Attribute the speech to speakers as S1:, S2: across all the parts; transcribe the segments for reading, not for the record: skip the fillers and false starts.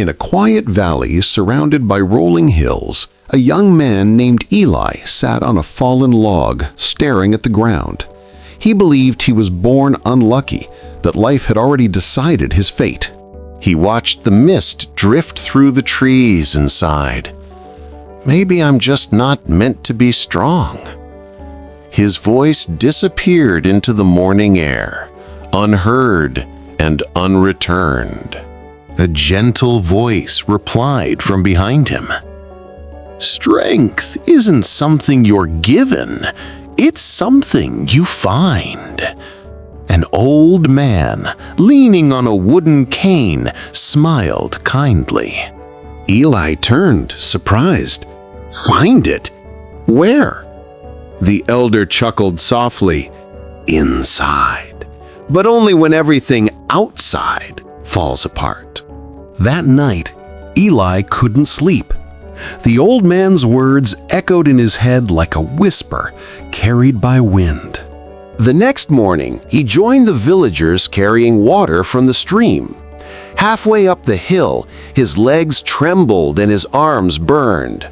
S1: In a quiet valley surrounded by rolling hills, a young man named Eli sat on a fallen log, staring at the ground. He believed he was born unlucky, that life had already decided his fate. He watched the mist drift through the trees and sighed. Maybe I'm just not meant to be strong. His voice disappeared into the morning air, unheard and unreturned. A gentle voice replied from behind him. Strength isn't something you're given, it's something you find. An old man, leaning on a wooden cane, smiled kindly. Eli turned, surprised. Find it? Where? The elder chuckled softly. Inside. But only when everything outside falls apart. That night, Eli couldn't sleep. The old man's words echoed in his head like a whisper carried by wind. The next morning, he joined the villagers carrying water from the stream. Halfway up the hill, his legs trembled and his arms burned.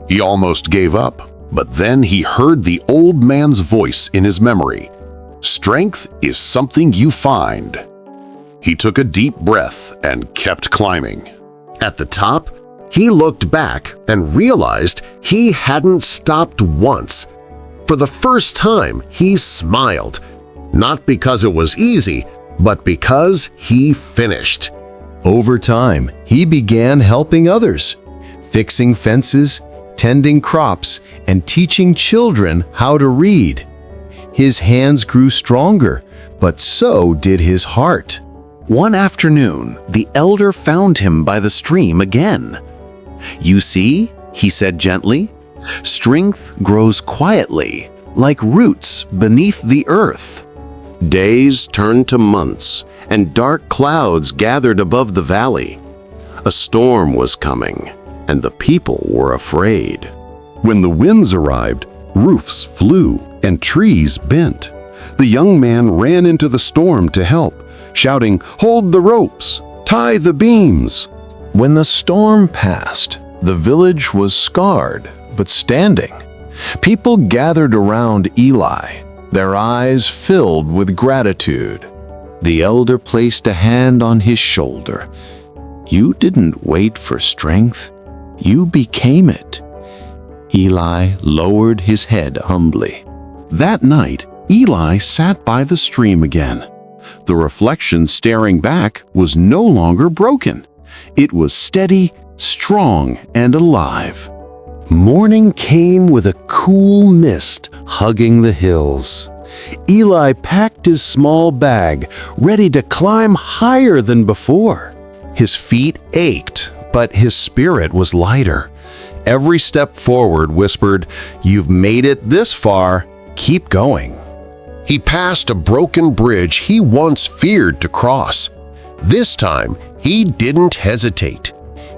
S1: He almost gave up, but then he heard the old man's voice in his memory. Strength is something you find. He took a deep breath and kept climbing. At the top, he looked back and realized he hadn't stopped once. For the first time, he smiled, not because it was easy, but because he finished. Over time, he began helping others, fixing fences, tending crops, and teaching children how to read. His hands grew stronger, but so did his heart. One afternoon, the elder found him by the stream again. You see, he said gently, strength grows quietly, like roots beneath the earth. Days turned to months, and dark clouds gathered above the valley. A storm was coming, and the people were afraid. When the winds arrived, roofs flew and trees bent. The young man ran into the storm to help, shouting, "Hold the ropes! Tie the beams!" When the storm passed, the village was scarred but standing. People gathered around Eli, their eyes filled with gratitude. The elder placed a hand on his shoulder. You didn't wait for strength, you became it. Eli lowered his head humbly. That night, Eli sat by the stream again. The reflection staring back was no longer broken. It was steady, strong, and alive. Morning came with a cool mist hugging the hills. Eli packed his small bag, ready to climb higher than before. His feet ached, but his spirit was lighter. Every step forward whispered, "You've made it this far, keep going." He passed a broken bridge he once feared to cross. This time, he didn't hesitate.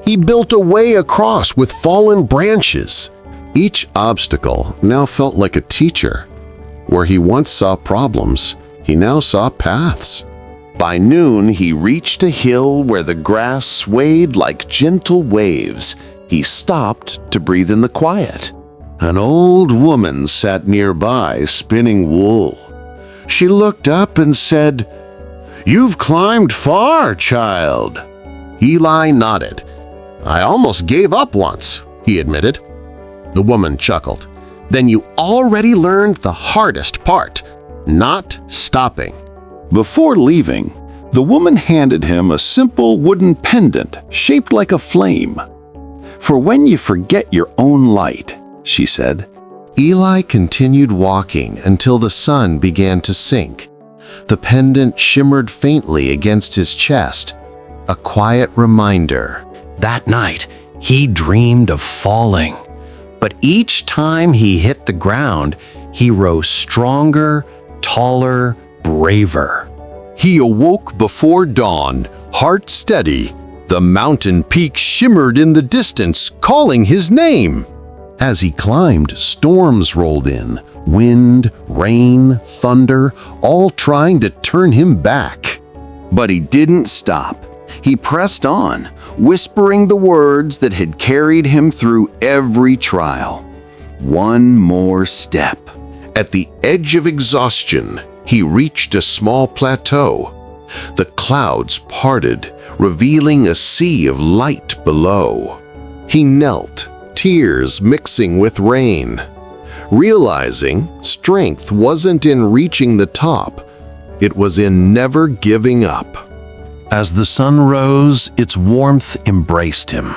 S1: He built a way across with fallen branches. Each obstacle now felt like a teacher. Where he once saw problems, he now saw paths. By noon, he reached a hill where the grass swayed like gentle waves. He stopped to breathe in the quiet. An old woman sat nearby, spinning wool. She looked up and said, "You've climbed far, child." Eli nodded. "I almost gave up once," he admitted. The woman chuckled. "Then you already learned the hardest part, not stopping." Before leaving, the woman handed him a simple wooden pendant shaped like a flame. "For when you forget your own light," she said. Eli continued walking until the sun began to sink. The pendant shimmered faintly against his chest, a quiet reminder. That night, he dreamed of falling. But each time he hit the ground, he rose stronger, taller, braver. He awoke before dawn, heart steady. The mountain peak shimmered in the distance, calling his name. As he climbed, storms rolled in, wind, rain, thunder, all trying to turn him back. But he didn't stop.
S2: He pressed on, whispering the words that had carried him through every trial. One more step.
S1: At the edge of exhaustion, he reached a small plateau. The clouds parted, revealing a sea of light below. He knelt, tears mixing with rain, realizing strength wasn't in reaching the top, it was in never giving up. As the sun rose, its warmth embraced him.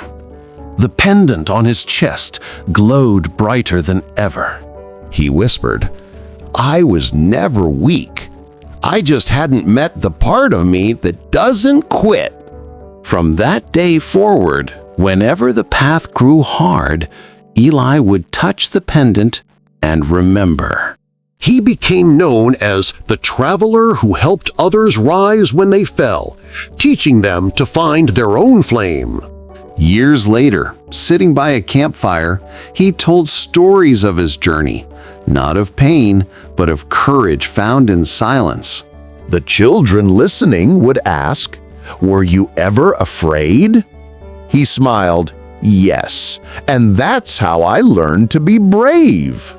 S1: The pendant on his chest glowed brighter than ever. He whispered, "I was never weak. I just hadn't met the part of me that doesn't quit." From that day forward, whenever the path grew hard, Eli would touch the pendant and remember.
S3: He became known as the traveler who helped others rise when they fell, teaching them to find their own flame.
S2: Years later, sitting by a campfire, he told stories of his journey, not of pain, but of courage found in silence.
S1: The children listening would ask, "Were you ever afraid?" He smiled, "Yes, and that's how I learned to be brave."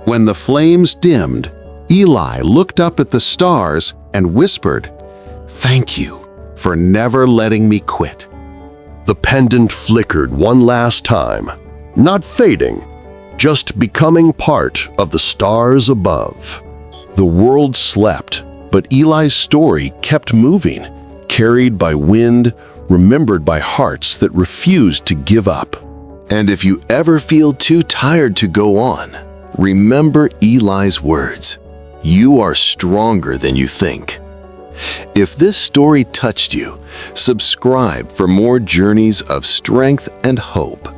S1: When the flames dimmed, Eli looked up at the stars and whispered, "Thank you for never letting me quit."
S3: The pendant flickered one last time, not fading, just becoming part of the stars above.
S1: The world slept, but Eli's story kept moving, carried by wind, remembered by hearts that refused to give up. And if you ever feel too tired to go on, remember Eli's words, "You are stronger than you think." If this story touched you, subscribe for more journeys of strength and hope.